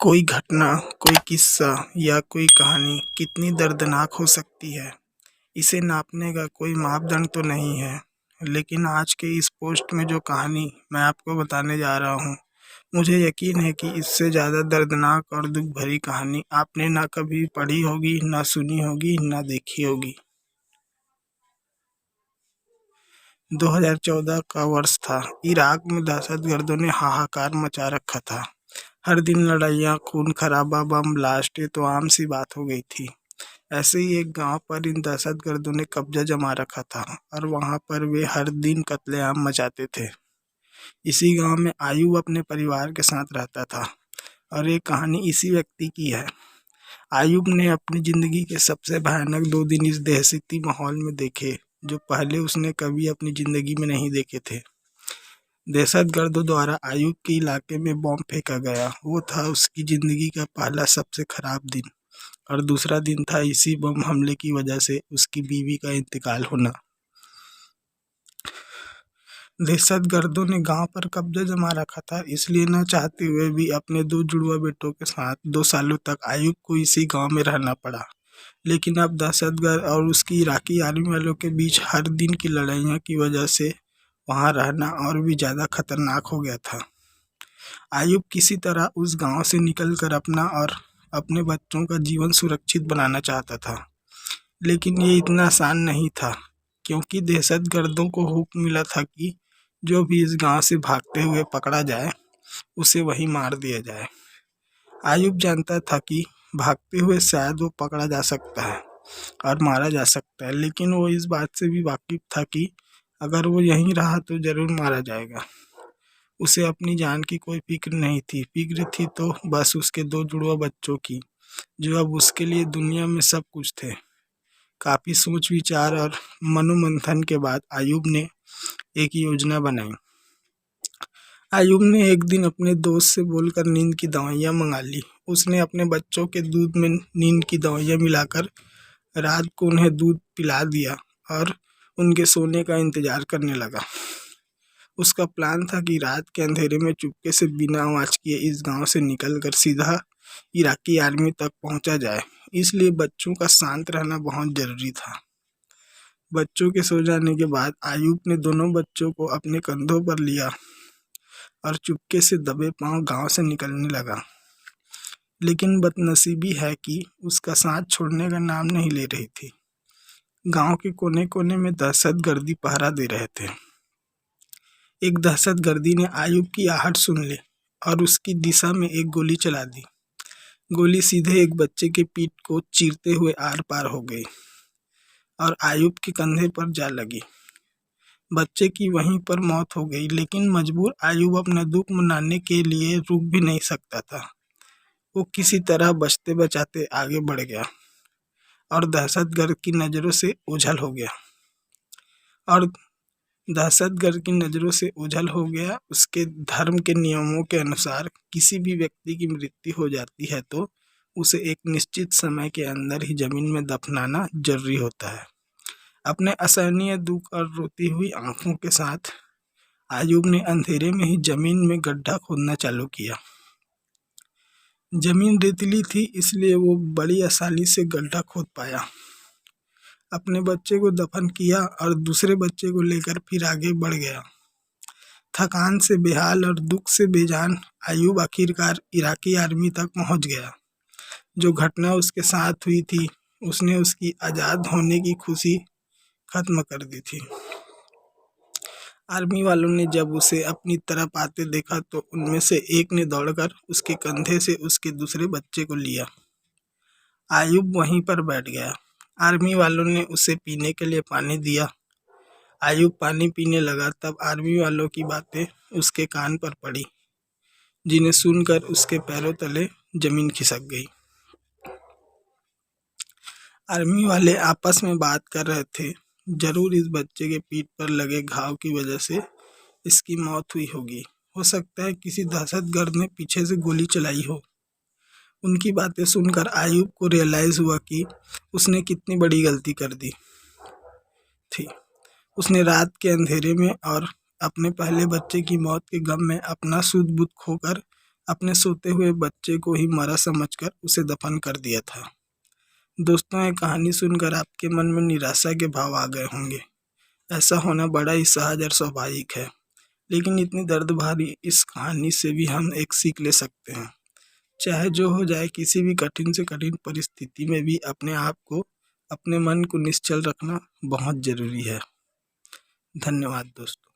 कोई घटना, कोई किस्सा या कोई कहानी कितनी दर्दनाक हो सकती है, इसे नापने का कोई मापदंड तो नहीं है। लेकिन आज के इस पोस्ट में जो कहानी मैं आपको बताने जा रहा हूँ, मुझे यकीन है कि इससे ज़्यादा दर्दनाक और दुख भरी कहानी आपने ना कभी पढ़ी होगी, ना सुनी होगी, ना देखी होगी। 2014 का वर्ष था। इराक में दहशतगर्दों ने हाहाकार मचा रखा था। हर दिन लड़ाइयाँ, खून खराबा, बम ब्लास्ट, ये तो आम सी बात हो गई थी। ऐसे ही एक गांव पर इन दहशतगर्दों ने कब्जा जमा रखा था और वहां पर वे हर दिन कत्लेआम मचाते थे। इसी गांव में आयूब अपने परिवार के साथ रहता था और ये कहानी इसी व्यक्ति की है। आयूब ने अपनी जिंदगी के सबसे भयानक 2 दिन इस दहशती माहौल में देखे, जो पहले उसने कभी अपनी जिंदगी में नहीं देखे थे। दहशतगर्दों द्वारा आयूब के इलाके में बॉम्ब फेंका गया। वो था उसकी जिंदगी का पहला सबसे खराब दिन, और दूसरा दिन था इसी बम हमले की वजह से उसकी बीवी का इंतकाल होना। दहशतगर्दों ने गांव पर कब्जा जमा रखा था, इसलिए न चाहते हुए भी अपने 2 जुड़वा बेटों के साथ 2 सालों तक आयूब को इसी गांव में रहना पड़ा। लेकिन अब दहशतगर्द और उसकी इराकी आर्मी वालों के बीच हर दिन की लड़ाइयों की वजह से वहां रहना और भी ज़्यादा खतरनाक हो गया था। आयूब किसी तरह उस गांव से निकलकर अपना और अपने बच्चों का जीवन सुरक्षित बनाना चाहता था, लेकिन ये इतना आसान नहीं था, क्योंकि दहशतगर्दों को हुक्म मिला था कि जो भी इस गांव से भागते हुए पकड़ा जाए, उसे वहीं मार दिया जाए। आयूब जानता था कि भागते हुए शायद वो पकड़ा जा सकता है और मारा जा सकता है, लेकिन वो इस बात से भी वाकिफ था कि अगर वो यहीं रहा तो जरूर मारा जाएगा। उसे अपनी जान की कोई फिक्र नहीं थी। फिक्र थी तो बस उसके 2 जुड़वा बच्चों की, जो अब उसके लिए दुनिया में सब कुछ थे। काफ़ी सोच विचार और मनोमंथन के बाद आयूब ने एक योजना बनाई। आयूब ने एक दिन अपने दोस्त से बोलकर नींद की दवाइयाँ मंगा ली। उसने अपने बच्चों के दूध में नींद की दवाइयाँ मिलाकर रात को उन्हें दूध पिला दिया और उनके सोने का इंतजार करने लगा। उसका प्लान था कि रात के अंधेरे में चुपके से बिना आवाज किए इस गांव से निकलकर सीधा इराकी आर्मी तक पहुंचा जाए। इसलिए बच्चों का शांत रहना बहुत जरूरी था। बच्चों के सो जाने के बाद आयूब ने दोनों बच्चों को अपने कंधों पर लिया और चुपके से दबे पांव गांव से निकलने लगा। लेकिन बदनसीबी है कि उसका साथ छोड़ने का नाम नहीं ले रही थी। गांव के कोने कोने में दहशतगर्दी पहरा दे रहे थे। एक दहशतगर्दी ने आयूब की आहट सुन ली और उसकी दिशा में एक गोली चला दी। गोली सीधे एक बच्चे के पीठ को चीरते हुए आर पार हो गई और आयूब के कंधे पर जा लगी। बच्चे की वहीं पर मौत हो गई, लेकिन मजबूर आयूब अपना दुख मनाने के लिए रुक भी नहीं सकता था। वो किसी तरह बचते बचाते आगे बढ़ गया और दहशतगर्द की नज़रों से ओझल हो गया उसके धर्म के नियमों के अनुसार किसी भी व्यक्ति की मृत्यु हो जाती है तो उसे एक निश्चित समय के अंदर ही जमीन में दफनाना जरूरी होता है। अपने असहनीय दुख और रोती हुई आंखों के साथ आयूब ने अंधेरे में ही जमीन में गड्ढा खोदना चालू किया। जमीन रेतीली थी, इसलिए वो बड़ी आसानी से गड्ढा खोद पाया। अपने बच्चे को दफन किया और दूसरे बच्चे को लेकर फिर आगे बढ़ गया। थकान से बेहाल और दुख से बेजान आयूब आखिरकार इराकी आर्मी तक पहुंच गया। जो घटना उसके साथ हुई थी, उसने उसकी आज़ाद होने की खुशी खत्म कर दी थी। आर्मी वालों ने जब उसे अपनी तरफ आते देखा तो उनमें से एक ने दौड़कर उसके कंधे से उसके दूसरे बच्चे को लिया। आयूब वहीं पर बैठ गया। आर्मी वालों ने उसे पीने के लिए पानी दिया। आयूब पानी पीने लगा, तब आर्मी वालों की बातें उसके कान पर पड़ी, जिन्हें सुनकर उसके पैरों तले जमीन खिसक गई। आर्मी वाले आपस में बात कर रहे थे, जरूर इस बच्चे के पीठ पर लगे घाव की वजह से इसकी मौत हुई होगी। हो सकता है किसी दहशतगर्द ने पीछे से गोली चलाई हो। उनकी बातें सुनकर आयूब को रियलाइज हुआ कि उसने कितनी बड़ी गलती कर दी थी। उसने रात के अंधेरे में और अपने पहले बच्चे की मौत के गम में अपना सुध बुध खोकर अपने सोते हुए बच्चे को ही मरा समझकर उसे दफन कर दिया था। दोस्तों, ये कहानी सुनकर आपके मन में निराशा के भाव आ गए होंगे। ऐसा होना बड़ा ही सहज और स्वाभाविक है, लेकिन इतनी दर्द भरी इस कहानी से भी हम एक सीख ले सकते हैं। चाहे जो हो जाए, किसी भी कठिन से कठिन परिस्थिति में भी अपने आप को, अपने मन को निश्चल रखना बहुत जरूरी है। धन्यवाद दोस्तों।